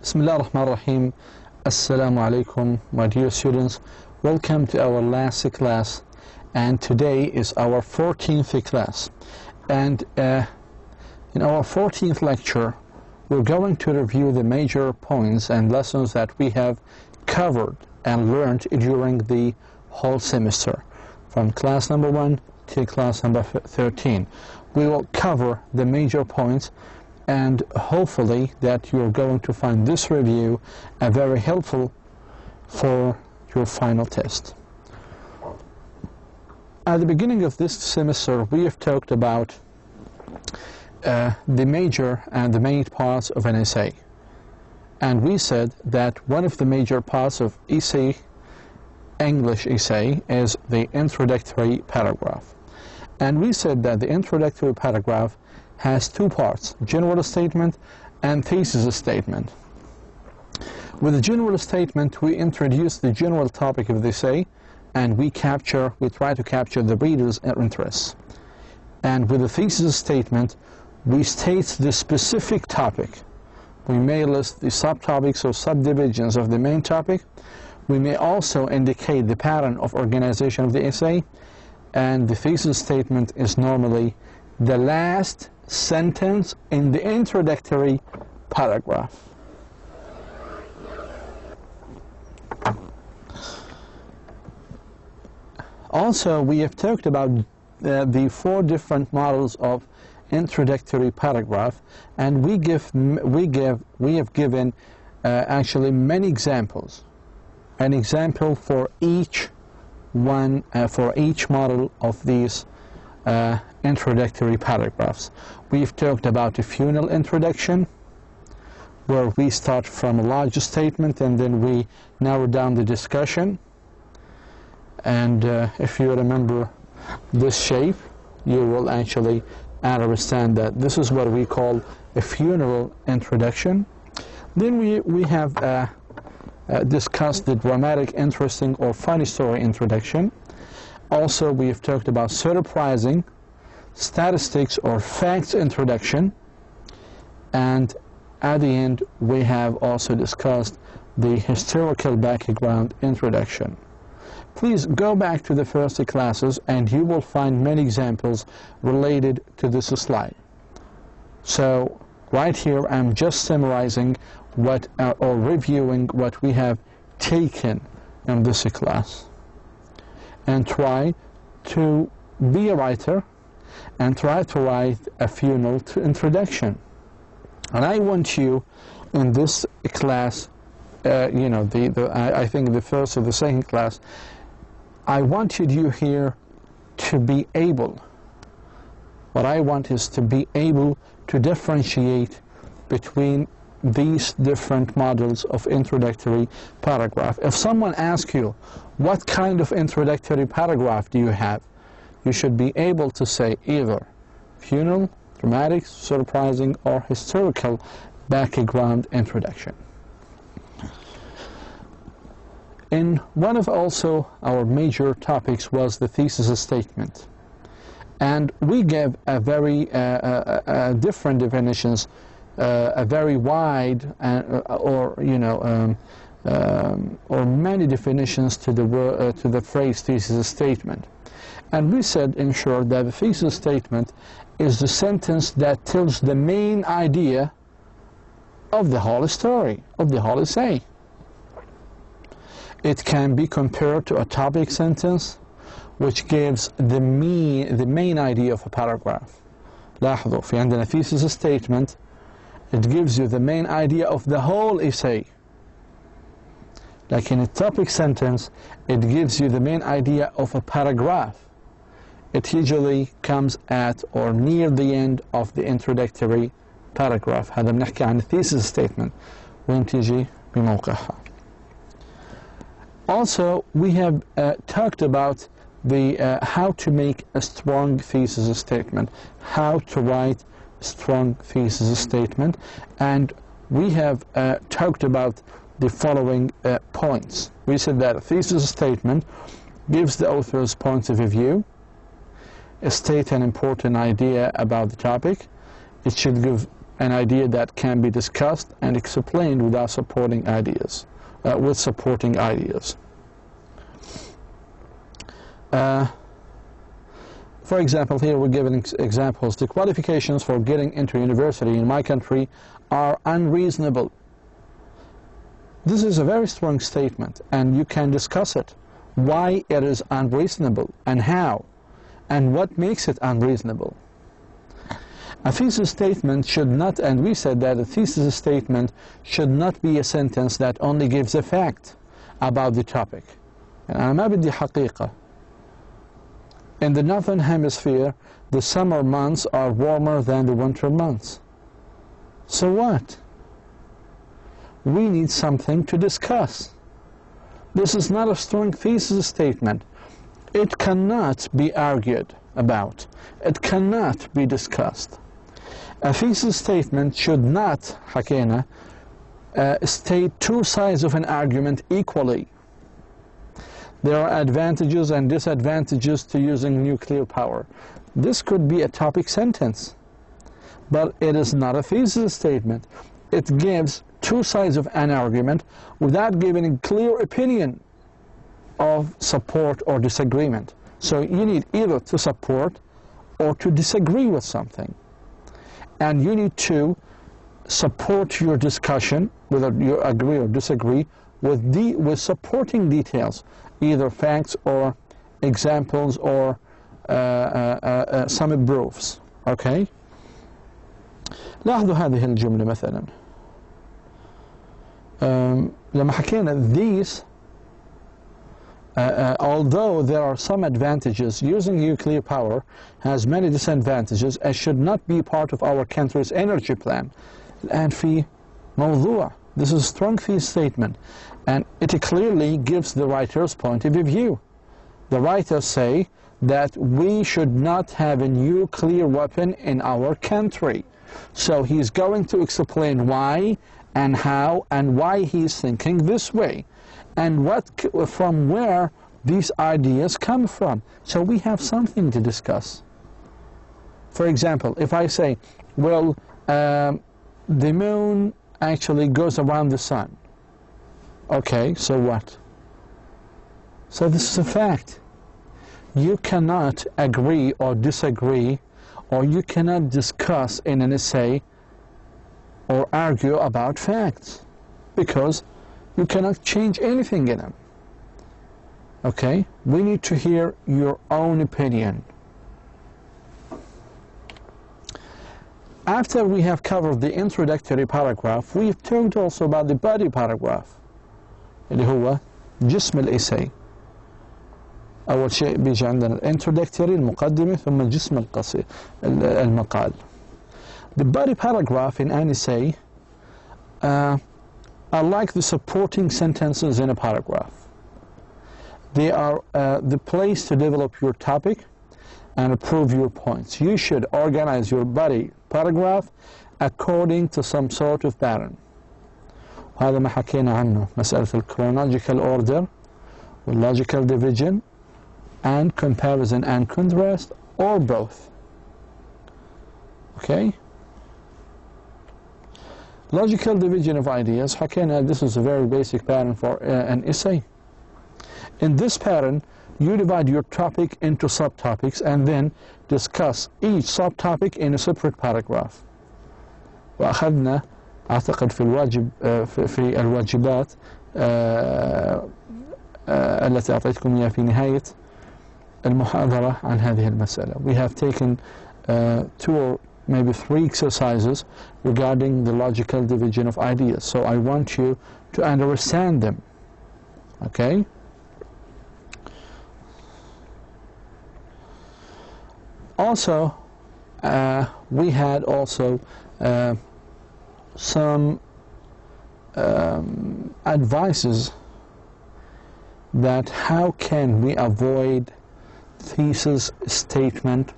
Bismillah ar-Rahman ar-Rahim. Assalamu alaikum, my dear students. Welcome to our last class, and today is our 14th class. And in our 14th lecture, we're going to review the major points and lessons that we have covered and learned during the whole semester, from class number 1 to class number 13. We will cover the major points, and hopefully that you're going to find this review very helpful for your final test. At the beginning of this semester, we have talked about the major and the main parts of an essay. And we said that one of the major parts of essay, English essay, is the introductory paragraph. And we said that the introductory paragraph has two parts, general statement and thesis statement. With the general statement, we introduce the general topic of the essay, and we try to capture the reader's interest. And with the thesis statement, we state the specific topic. We may list the subtopics or subdivisions of the main topic. We may also indicate the pattern of organization of the essay, and the thesis statement is normally the last sentence in the introductory paragraph. Also, we have talked about the four different models of introductory paragraph, and we have given actually many examples. An example for each one, for each model of these introductory paragraphs. We've talked about a funnel introduction, where we start from a large statement and then we narrow down the discussion. And if you remember this shape, you will actually understand that this is what we call a funnel introduction. Then we have discussed the dramatic, interesting, or funny story introduction. Also, we have talked about surprising, statistics, or facts introduction. And at the end, we have also discussed the historical background introduction. Please go back to the first classes and you will find many examples related to this slide. So right here I'm just summarizing what or reviewing what we have taken in this class, and try to be a writer and try to write a funnel to introduction. And I want you in this class, I think the first or the second class, I wanted you here to be able, what I want is to be able to differentiate between these different models of introductory paragraph. If someone asks you, what kind of introductory paragraph do you have? You should be able to say either funnel, dramatic, surprising, or historical background introduction. In one of also our major topics was the thesis statement, and we gave a very different definitions, a very wide or many definitions to the phrase thesis statement. And we said, in short, that the thesis statement is the sentence that tells the main idea of the whole story, of the whole essay. It can be compared to a topic sentence, which gives the main idea of a paragraph. لاحظوا في عندنا thesis statement, it gives you the main idea of the whole essay. Like in a topic sentence, it gives you the main idea of a paragraph. It usually comes at or near the end of the introductory paragraph. هذا بنحكي عن thesis statement وين تيجي بموقعها. Also, we have talked about the how to make a strong thesis statement, how to write a strong thesis statement, and we have talked about the following points. We said that a thesis statement gives the author's point of view, state an important idea about the topic. It should give an idea that can be discussed and explained without supporting ideas, with supporting ideas. For example, here we're given examples. The qualifications for getting into university in my country are unreasonable. This is a very strong statement, and you can discuss it. Why it is unreasonable, and how, and what makes it unreasonable. A thesis statement should not, and we said that a thesis statement should not be a sentence that only gives a fact about the topic. أنا ما بدي حقيقة. In the northern hemisphere, the summer months are warmer than the winter months. So what? We need something to discuss. This is not a strong thesis statement. It cannot be argued about. It cannot be discussed. A thesis statement should not, حكينا, state two sides of an argument equally. There are advantages and disadvantages to using nuclear power. This could be a topic sentence, but it is not a thesis statement. It gives two sides of an argument without giving a clear opinion of support or disagreement. So you need either to support or to disagree with something. And you need to support your discussion, whether you agree or disagree, with supporting details, either facts or examples or some proofs. Okay? لاحظوا هذه الجملة مثلا. لما حكينا these, although there are some advantages, using nuclear power has many disadvantages and should not be part of our country's energy plan. الآن في موضوع. This is a strong thesis statement, and it clearly gives the writer's point of view. The writers say that we should not have a nuclear weapon in our country. So he's going to explain why and how and why he's thinking this way, and from where these ideas come from. So we have something to discuss. For example, if I say, well, the moon actually goes around the sun. Okay, so what? So this is a fact. You cannot agree or disagree, or you cannot discuss in an essay or argue about facts, because you cannot change anything in them. Okay? We need to hear your own opinion. After we have covered the introductory paragraph, we've talked also about the body paragraph, اللي هو جسم الإساي. أول شيء بيجي عندنا الانترودكتوري المقدمة ثم الجسم القصير المقال. The body paragraph in an essay are like the supporting sentences in a paragraph. They are the place to develop your topic and prove your points. You should organize your body paragraph according to some sort of pattern. وهذا ما حكينا عنه مسألة chronological order, logical division, and comparison and contrast, or both. Okay? Logical division of ideas. حكينا this is a very basic pattern for an essay. In this pattern, you divide your topic into subtopics and then discuss each subtopic in a separate paragraph. وأخذنا أعتقد في الواجب في الواجبات التي أعطيتكم إياها في نهاية المحاضرة عن هذه المسألة. We have taken 2 or maybe 3 exercises regarding the logical division of ideas. So I want you to understand them. Okay? Also, we had also some advices that how can we avoid thesis statement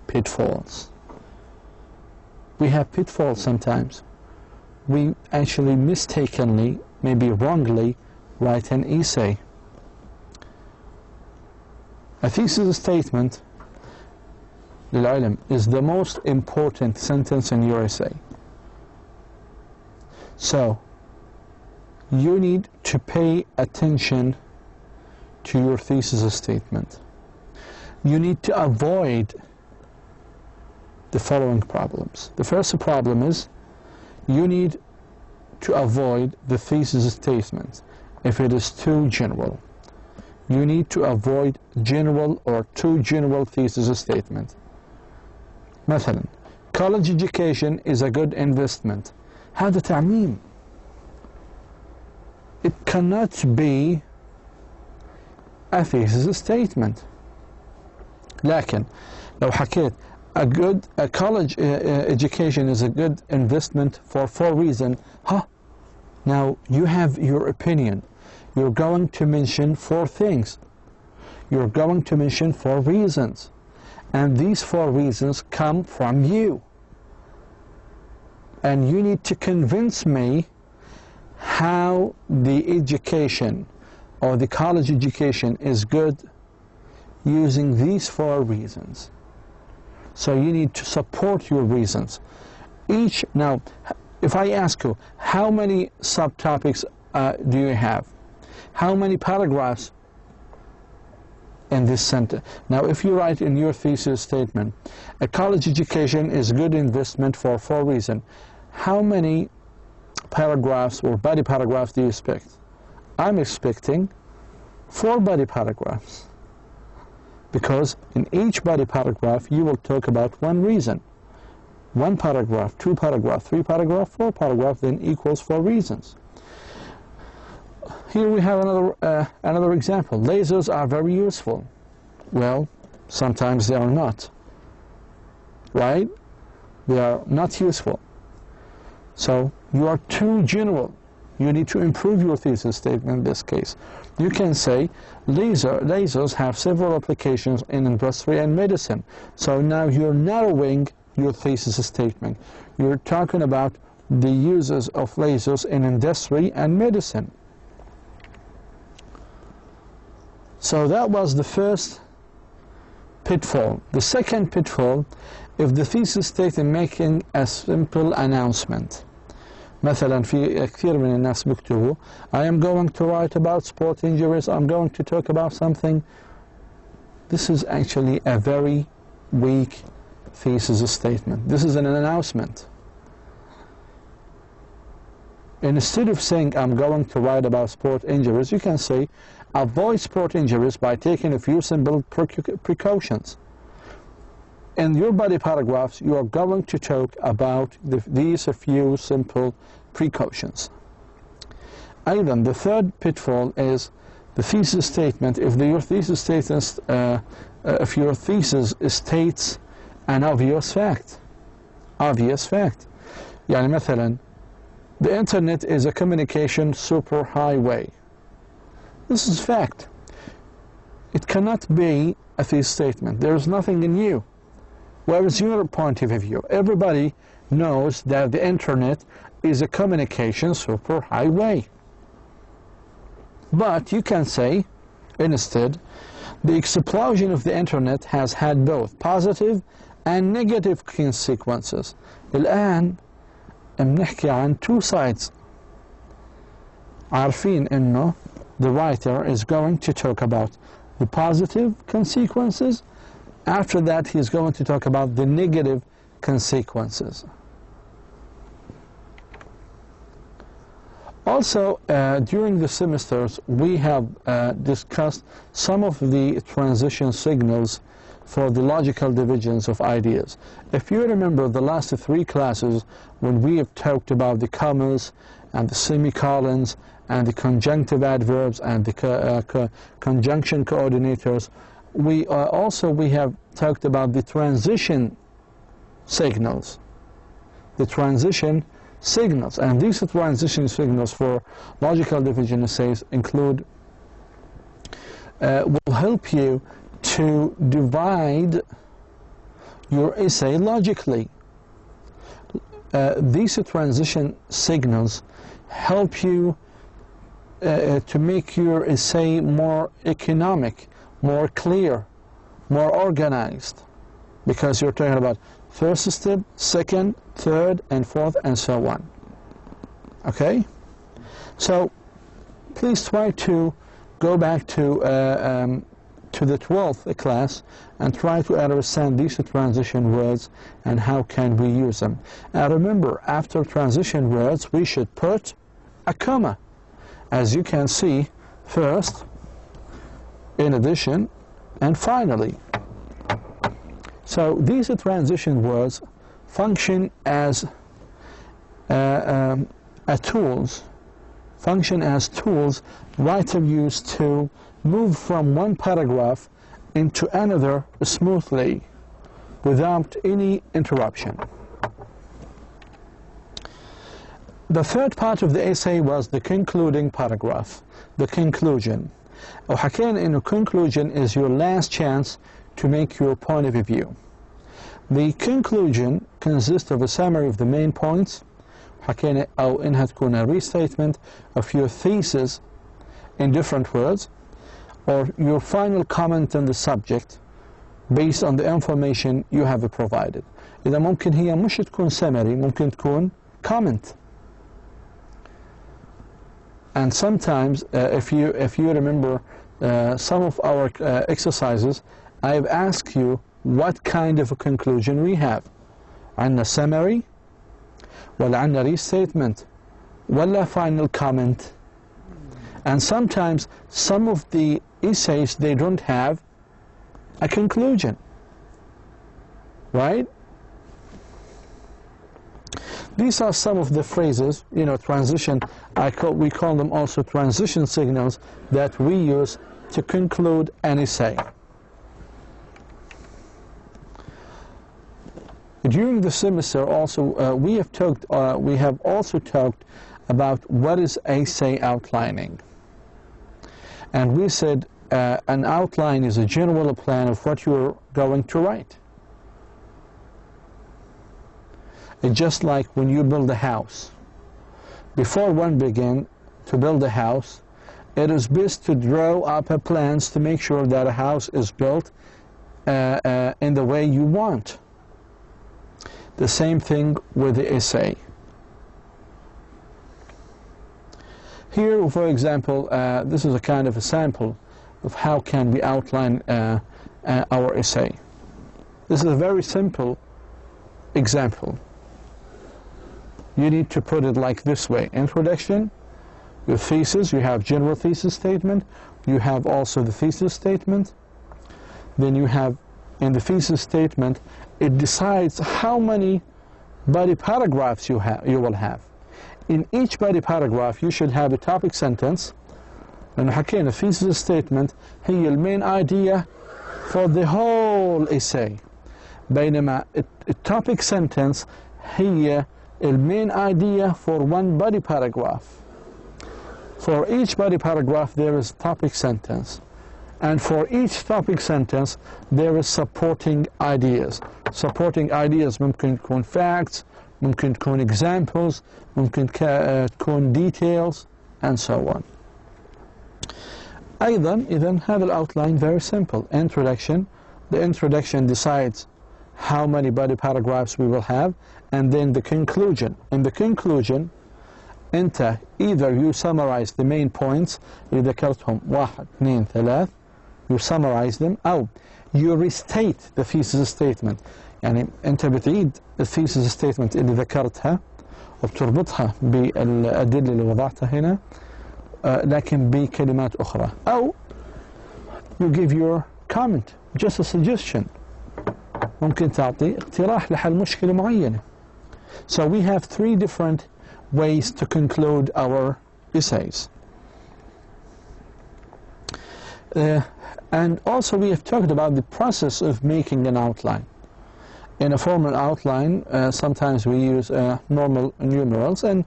pitfalls. We have pitfalls sometimes. We actually mistakenly, maybe wrongly, write an essay. A thesis statement للعلم is the most important sentence in your essay. So you need to pay attention to your thesis statement. You need to avoid the following problems. The first problem is you need to avoid the thesis statement if it is too general. You need to avoid general or too general thesis statement. مثلا college education is a good investment. هذا تعميم. It cannot be a thesis statement. لكن لو حكيت a college education is a good investment for 4 reasons, now you have your opinion. You're going to mention 4 things. You're going to mention 4 reasons. And these 4 reasons come from you. And you need to convince me how the education or the college education is good using these 4 reasons. So you need to support your reasons. Now, if I ask you, how many subtopics do you have? How many paragraphs in this sentence? Now, if you write in your thesis statement, a college education is good investment for 4 reasons, how many paragraphs or body paragraphs do you expect? I'm expecting 4 body paragraphs, because in each body paragraph you will talk about 1 reason. 1 paragraph, 2 paragraph, 3 paragraph, 4 paragraph, then equals 4 reasons. Here we have another example. Lasers are very useful. Well, sometimes they are not. Right? They are not useful. So you are too general. You need to improve your thesis statement in this case. You can say lasers have several applications in industry and medicine. So now you're narrowing your thesis statement. You're talking about the uses of lasers in industry and medicine. So that was the first pitfall. The second pitfall, if the thesis statement making a simple announcement. مثلا في كثير من الناس بيكتبوا I am going to write about sport injuries, I'm going to talk about something. This is actually a very weak thesis statement. This is an announcement. Instead of saying I'm going to write about sport injuries, you can say avoid sport injuries by taking a few simple precautions. In your body paragraphs, you are going to talk about these few simple precautions. Even the third pitfall is the thesis statement. If your thesis states, if your thesis states an obvious fact, يعني مثلا the internet is a communication superhighway. This is fact. It cannot be a thesis statement. There is nothing new. Where is your point of view? Everybody knows that the internet is a communication superhighway. But you can say, instead, the explosion of the internet has had both positive and negative consequences. الآن بنحكي عن 2 sides. عارفين إنه the writer is going to talk about the positive consequences. After that, he's going to talk about the negative consequences. Also, during the semesters, we have discussed some of the transition signals for the logical divisions of ideas. If you remember the last 3 classes, when we have talked about the commas and the semicolons and the conjunctive adverbs and the conjunction coordinators, we have talked about the transition signals. The transition signals, and these transition signals for logical division essays include will help you to divide your essay logically. These transition signals help you to make your essay more economic, more clear, more organized, because you're talking about first step, second, third, and fourth, and so on. Okay? So please try to go back to the 12th class and try to understand these transition words and how can we use them. Now remember, after transition words we should put a comma. As you can see, first, in addition, and finally. So these transition words function as tools writer use to move from one paragraph into another smoothly without any interruption. The third part of the essay was the concluding paragraph, the conclusion. وحكينا إنه conclusion is your last chance to make your point of view. The conclusion consists of a summary of the main points. حكينا أو إنها تكون a restatement of your thesis in different words, or your final comment on the subject based on the information you have provided. إذا ممكن هي مش تكون summary، ممكن تكون comment. And sometimes, if you remember some of our exercises, I've asked you what kind of a conclusion we have. عندنا summary, ولا عندنا restatement, ولا final comment. And sometimes some of the essays, they don't have a conclusion, right? These are some of the phrases, transition, we call them also transition signals that we use to conclude an essay. During the semester also, we have also talked about what is essay outlining. And we said an outline is a general plan of what you're going to write. It's just like when you build a house. Before one begins to build a house, it is best to draw up plans to make sure that a house is built in the way you want. The same thing with the essay. Here, for example, this is a kind of a sample of how can we outline our essay. This is a very simple example. You need to put it like this way. Introduction, your thesis, you have general thesis statement, you have also the thesis statement, then you have in the thesis statement, it decides how many body paragraphs you will have. In each body paragraph you should have a topic sentence. لأنه حكينا thesis statement هي المين idea for the whole essay. بينما topic sentence هي المين idea for one body paragraph. For each body paragraph there is topic sentence. And for each topic sentence there is supporting ideas. Supporting ideas ممكن تكون facts, ممكن تكون examples, ممكن تكون details, and so on. أيضا إذن هذا الoutline very simple. Introduction. The introduction decides how many body paragraphs we will have, and then the conclusion. In the conclusion أنت either you summarize the main points اللي ذكرتهم 1 2 3 you summarize them, أو you restate the thesis statement. يعني أنت بتعيد الثيسيس statement اللي ذكرتها وبتربطها بالأدلة اللي وضعتها هنا لكن بكلمات أخرى، أو you give your comment, just a suggestion. ممكن تعطي اقتراح لحل مشكلة معينة. So we have 3 different ways to conclude our essays. And also we have talked about the process of making an outline. In a formal outline, sometimes we use normal numerals, and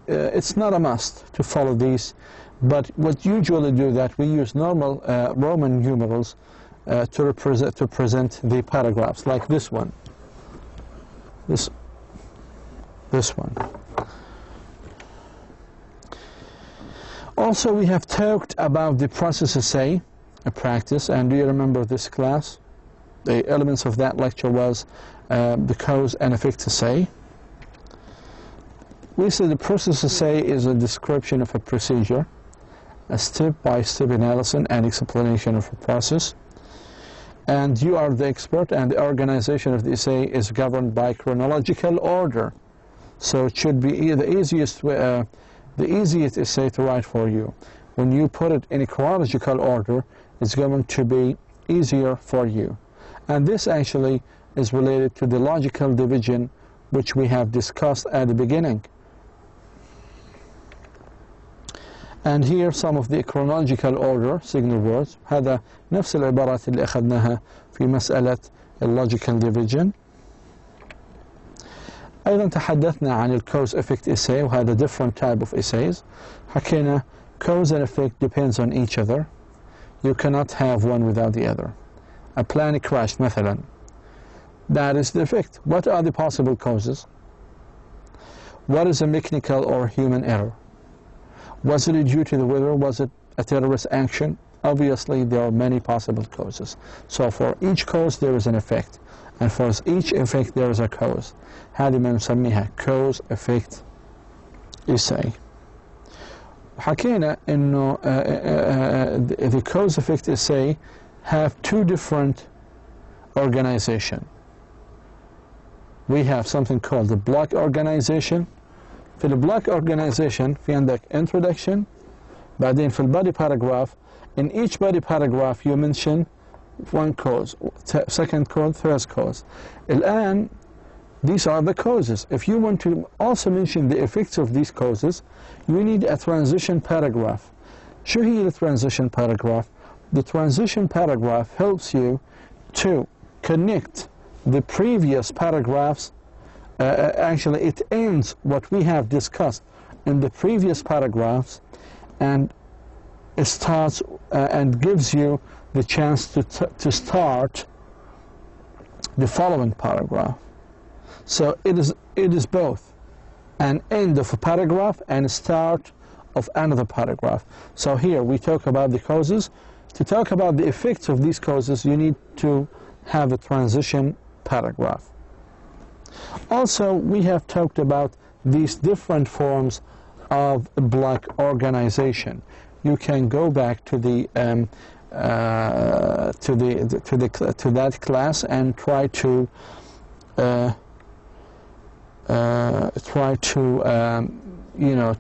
it's not a must to follow these, but what usually do that we use normal Roman numerals to present the paragraphs, like this one, this one. Also, we have talked about the process essay, a practice, and do you remember this class? The elements of that lecture was the cause and effect essay. we said the process essay is a description of a procedure, a step-by-step analysis and explanation of a process. And you are the expert, and the organization of the essay is governed by chronological order. So it should be the easiest essay to write for you. When you put it in a chronological order, it's going to be easier for you. And this actually is related to the logical division, which we have discussed at the beginning. And here some of the chronological order signal words. هذا نفس العبارات اللي أخذناها في مسألة logical division. أيضا تحدثنا عن ال cause effect essay، وهذا different type of essays. حكينا cause and effect depends on each other. You cannot have one without the other. A plane crashed مثلا. That is the effect. What are the possible causes? What is a mechanical or human error? Was it due to the weather? Was it a terrorist action? Obviously, there are many possible causes. So for each cause, there is an effect. And for each effect, there is a cause. هذه ما نسميها cause effect essay. حكينا إنه the cause effect essay have two different organization. We have something called the block organization. في البلوك organization في عندك introduction، بعدين في البody paragraph. In each body paragraph you mention one cause, second cause, third cause. الآن these are the causes. If you want to also mention the effects of these causes, you need a transition paragraph. شو هي the transition paragraph? The transition paragraph helps you to connect the previous paragraphs. Actually, it ends what we have discussed in the previous paragraphs, and it starts and gives you the chance to start the following paragraph. So it is both an end of a paragraph and a start of another paragraph. So here we talk about the causes. To talk about the effects of these causes, you need to have a transition paragraph. Also, we have talked about these different forms of block organization. You can go back to that class and try to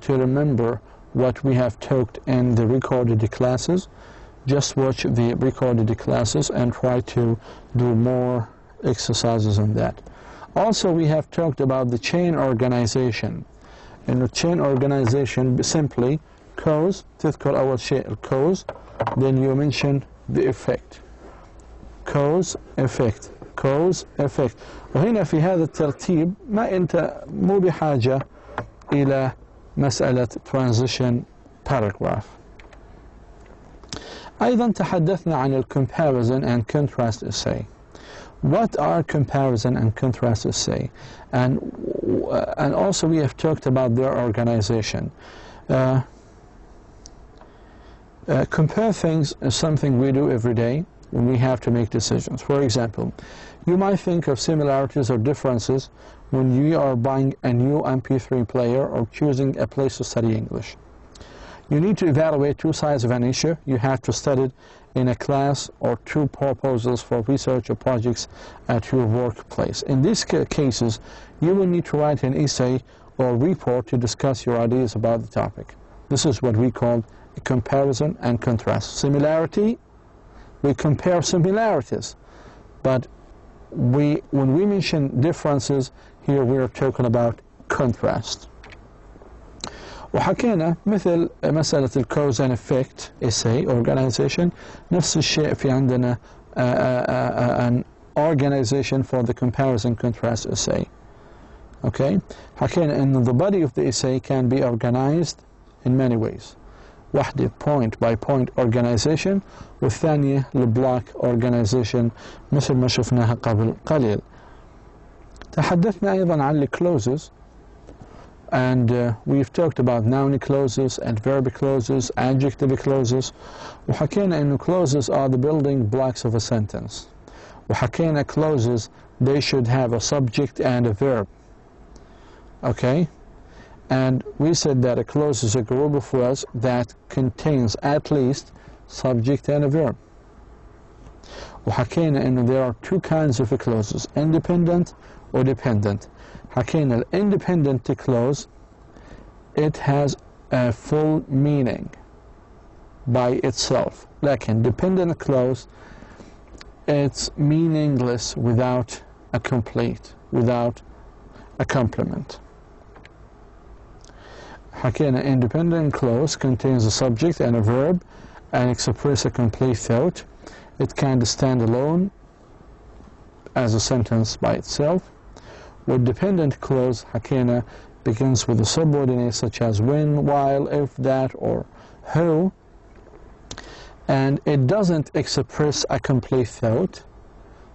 to remember what we have talked in the recorded classes. Just watch the recorded classes and try to do more exercises on that. Also, we have talked about the chain organization. In the chain organization, simply cause تذكر أول شيء cause, then you mention the effect. Cause, effect, cause, effect. وهنا في هذا الترتيب ما أنت مو بحاجة إلى مسألة transition paragraph. أيضا تحدثنا عن comparison and contrast essay. What are comparison and contrast essay? And also we have talked about their organization. Compare things is something we do every day when we have to make decisions. For example, you might think of similarities or differences when you are buying a new MP3 player or choosing a place to study English. You need to evaluate two sides of an issue. You have to study it in a class or two proposals for research or projects at your workplace. In these cases, you will need to write an essay or report to discuss your ideas about the topic. This is what we call a comparison and contrast. Similarity, we compare similarities, but when we mention differences, here we are talking about contrast. وحكينا مثل مسألة الكوز and effect essay organization. نفس الشيء في عندنا an organization for the comparison contrast essay. Okay, حكينا إن the body of the essay can be organized in many ways. واحدة point by point organization، والثانية البلوك organization مثل ما شفناها قبل قليل. تحدثنا أيضا عن clauses. And we've talked about noun clauses and verb clauses, adjective clauses. وحكينا إنه clauses are the building blocks of a sentence. وحكينا clauses, they should have a subject and a verb. Okay? And we said that a clause is a group of words that contains at least subject and a verb. وحكينا إنه there are two kinds of clauses, independent or dependent. حكينا independent clause, it has a full meaning by itself. لكن dependent clause, it's meaningless without a without a complement. حكينا independent clause contains a subject and a verb and expresses a complete thought. It can stand alone as a sentence by itself. With dependent clause, حكينا, begins with a subordinate such as when, while, if, that, or who, and it doesn't express a complete thought,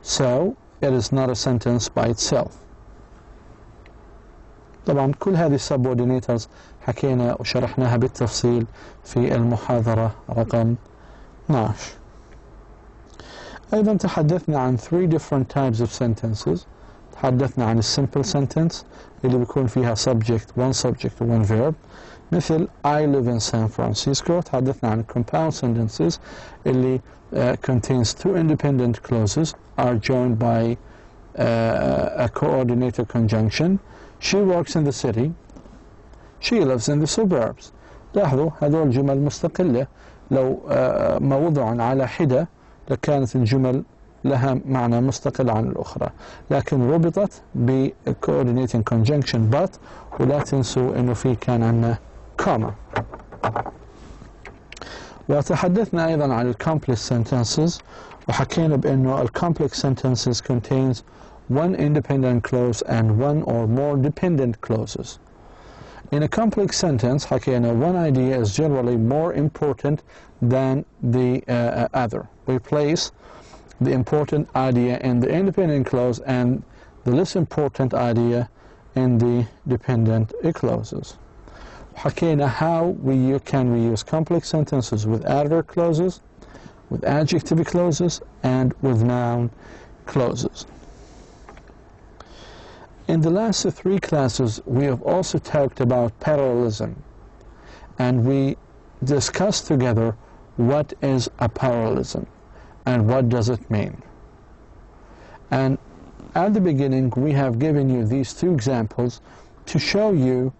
so it is not a sentence by itself. طبعا كل هذه subordinators حكينا وشرحناها بالتفصيل في المحاضرة رقم 12. أيضا تحدثنا عن 3 different types of sentences. تحدثنا عن simple sentence اللي بيكون فيها subject, one subject و one verb, مثل I live in San Francisco. تحدثنا عن compound sentences اللي contains 2 independent clauses are joined by a coordinated conjunction. She works in the city. She lives in the suburbs. لاحظوا هذول جمل مستقلة، لو ما وضعن على حدة لكانت الجمل لها معنى مستقل عن الأخرى، لكن ربطت ب coordinating conjunction but، ولا تنسوا إنه في كان عندنا comma. وتحدثنا أيضا عن complex sentences، وحكينا بأنه complex sentences contains one independent clause and one or more dependent clauses. In a complex sentence, حكينا, one idea is generally more important than the other. We place the important idea in the independent clause and the less important idea in the dependent clauses. حكينا how can we use complex sentences with adverb clauses, with adjective clauses, and with noun clauses. In the last 3 classes, we have also talked about parallelism, and we discussed together what is a parallelism and what does it mean. And at the beginning, we have given you these 2 examples to show you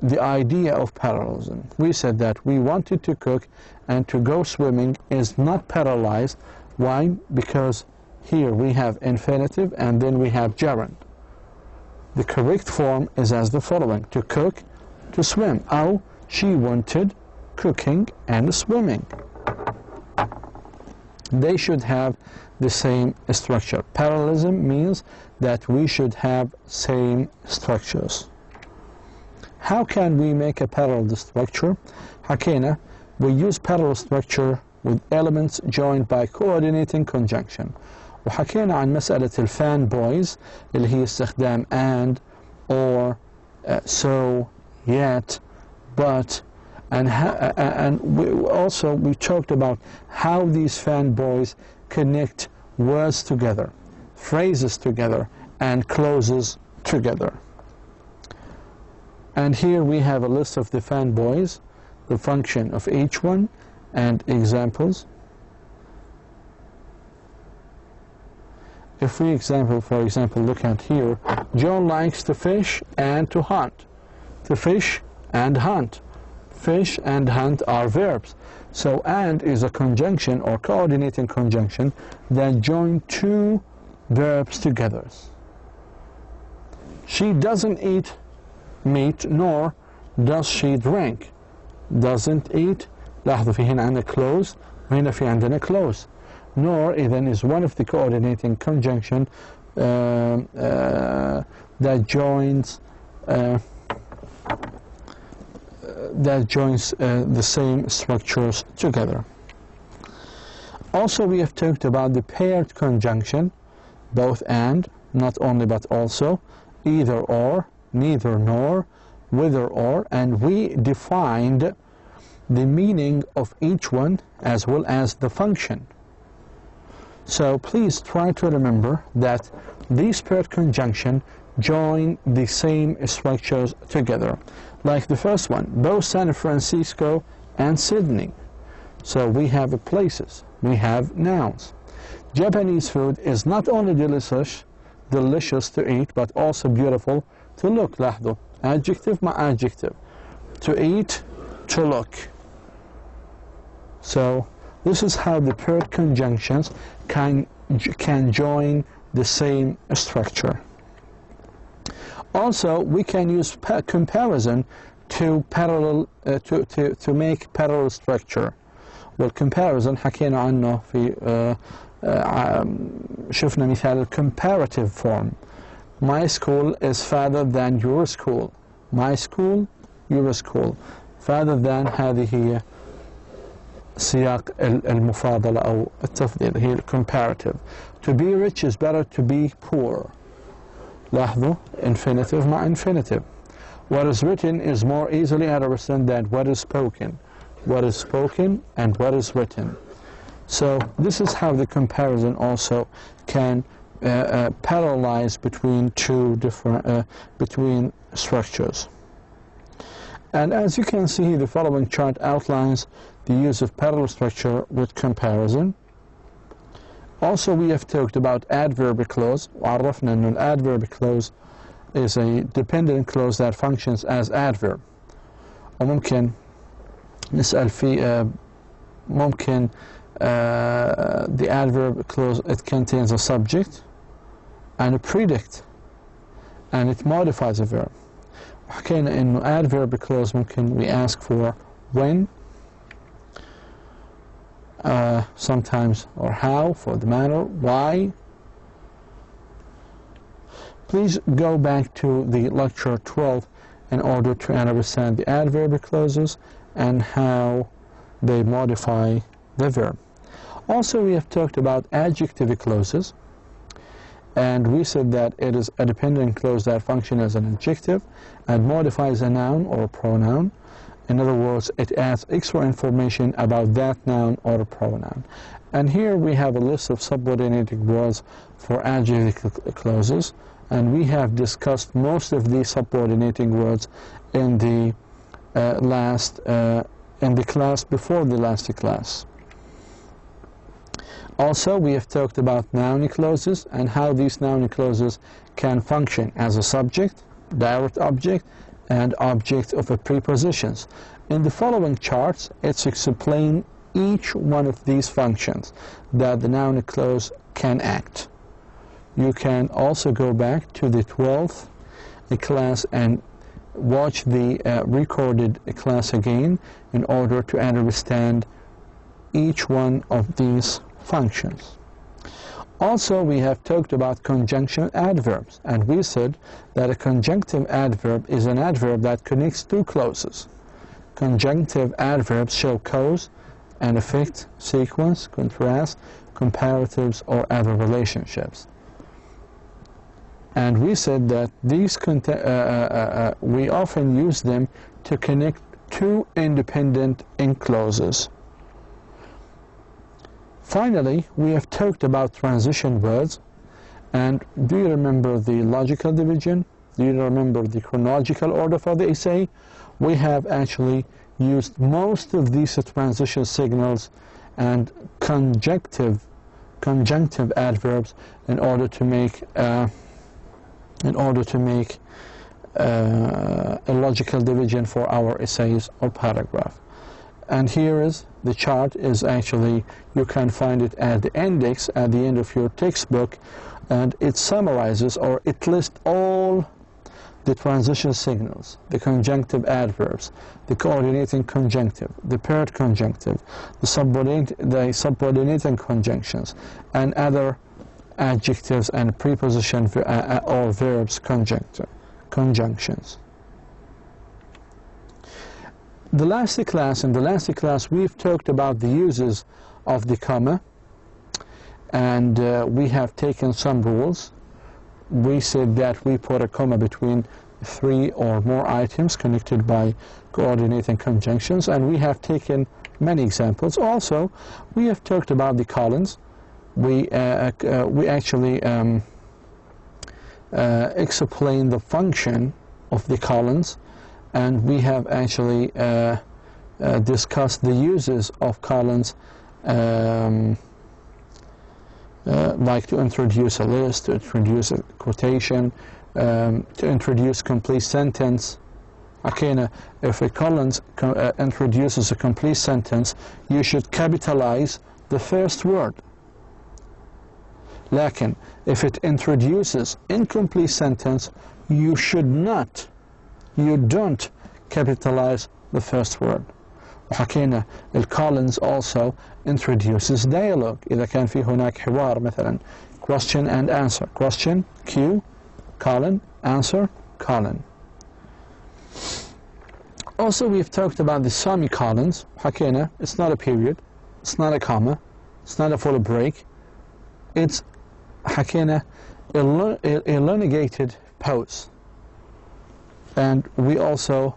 the idea of parallelism. We said that we wanted to cook and to go swimming is not parallelized. Why? Because here we have infinitive and then we have gerund. The correct form is as the following: to cook, to swim. أو she wanted cooking and swimming. They should have the same structure. Parallelism means that we should have same structures. How can we make a parallel structure? حكينا, we use parallel structure with elements joined by coordinating conjunction. وحكينا عن مسألة الفان بويز اللي هي استخدام and, or, so, yet, but, and we talked about how these fan boys connect words together, phrases together, and clauses together. And here we have a list of the fan boys, the function of each one, and examples. If we for example, look at here, John likes to fish and to hunt. To fish and hunt. Fish and hunt are verbs. So and is a conjunction or coordinating conjunction that join 2 verbs together. She doesn't eat meat, nor does she drink. Doesn't eat. لاحظوا في هنا عندنا clause وهنا في عندنا clause. Nor إذن is one of the coordinating conjunction that joins the same structures together. Also, we have talked about the paired conjunction, both and, not only but also, either or, neither nor, whether or, and we defined the meaning of each one as well as the function. So please try to remember that these paired conjunction join the same structures together. Like the first one, both San Francisco and Sydney. So we have places, we have nouns. Japanese food is not only delicious to eat, but also beautiful to look. لاحظوا, adjective مع adjective. To eat, to look. So this is how the paired conjunctions can join the same structure. Also, we can use comparison to make parallel structure. والcomparison حكينا عنه في شفنا مثال comparative form. My school is farther than your school. My school, your school. Farther than هذه هي سياق المفاضلة أو التفضيل, هي comparative. To be rich is better to be poor. لاحظوا, infinitive مع infinitive. What is written is more easily understood than what is spoken. What is spoken and what is written. So this is how the comparison also can parallelize between two different between structures. And as you can see, the following chart outlines the use of parallel structure with comparison. Also, we have talked about adverb clause. وعرفنا أن adverb clause is a dependent clause that functions as adverb. وممكن نسأل في ممكن the adverb clause, it contains a subject and a predicate and it modifies a verb. وحكينا إنه adverb clause ممكن we ask for when, sometimes, or how, for the manner, why. Please go back to the lecture 12 in order to understand the adverb clauses and how they modify the verb. Also, we have talked about adjective clauses, and we said that it is a dependent clause that functions as an adjective and modifies a noun or a pronoun. In other words, it adds extra information about that noun or pronoun. And here we have a list of subordinating words for adjective clauses, and we have discussed most of these subordinating words in the class before the last class. Also, we have talked about noun clauses and how these noun clauses can function as a subject, direct object, and object of a prepositions. In the following charts, it's explain each one of these functions that the noun clause can act. You can also go back to the 12th class and watch the recorded class again in order to understand each one of these functions. Also, we have talked about conjunction adverbs, and we said that a conjunctive adverb is an adverb that connects two clauses. Conjunctive adverbs show cause and effect, sequence, contrast, comparatives, or other relationships. And we said that these we often use them to connect two independent clauses. Finally, we have talked about transition words. And do you remember the logical division? Do you remember the chronological order for the essay? We have actually used most of these transition signals and conjunctive adverbs in order to make a logical division for our essays or paragraph. And here is the chart. Is actually, you can find it at the index at the end of your textbook, and it summarizes, or it lists all the transition signals, the conjunctive adverbs, the coordinating conjunctive, the paired conjunctive, the subordinating conjunctions, and other adjectives and preposition or verbs conjunctions. In the last class we've talked about the uses of the comma, and we have taken some rules. We said that we put a comma between 3 or more items connected by coordinating conjunctions, and we have taken many examples. Also, we have talked about the colons. We actually explained the function of the colons, and we have actually discussed the uses of colons, like to introduce a list, to introduce a quotation, to introduce complete sentence. Okay, if a colons introduces a complete sentence, you should capitalize the first word. Lakin, if it introduces incomplete sentence, you don't capitalize the first word. وحكينا الcolons also introduces dialogue. إذا كان في هناك حوار مثلا question and answer, question, Q, colon, answer, colon. Also, we've talked about the semicolons. حكينا it's not a period, it's not a comma, it's not a full break, it's حكينا elongated pause. And we also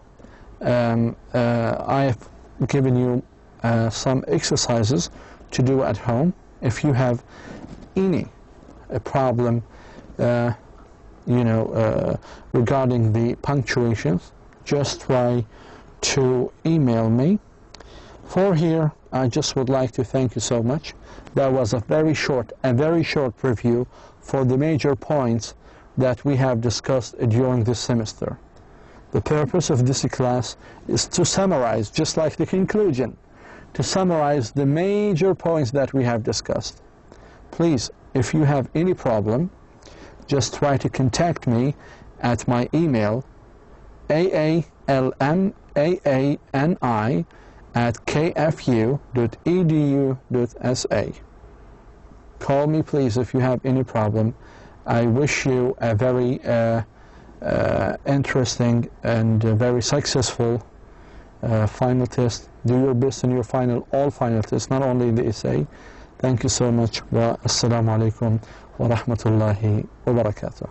I have given you some exercises to do at home. If you have any problem regarding the punctuations, just try to email me. For here, I just would like to thank you so much. That was a very short review for the major points that we have discussed during this semester. The purpose of this class is to summarize, just like the conclusion, to summarize the major points that we have discussed. Please, if you have any problem, just try to contact me at my email, aalmani@kfu.edu.sa. Call me, please, if you have any problem. I wish you a very interesting and very successful final test. Do your best in your all final tests, not only in the essay. Thank you so much. Wa assalamu alaikum wa rahmatullahi wa barakatuh.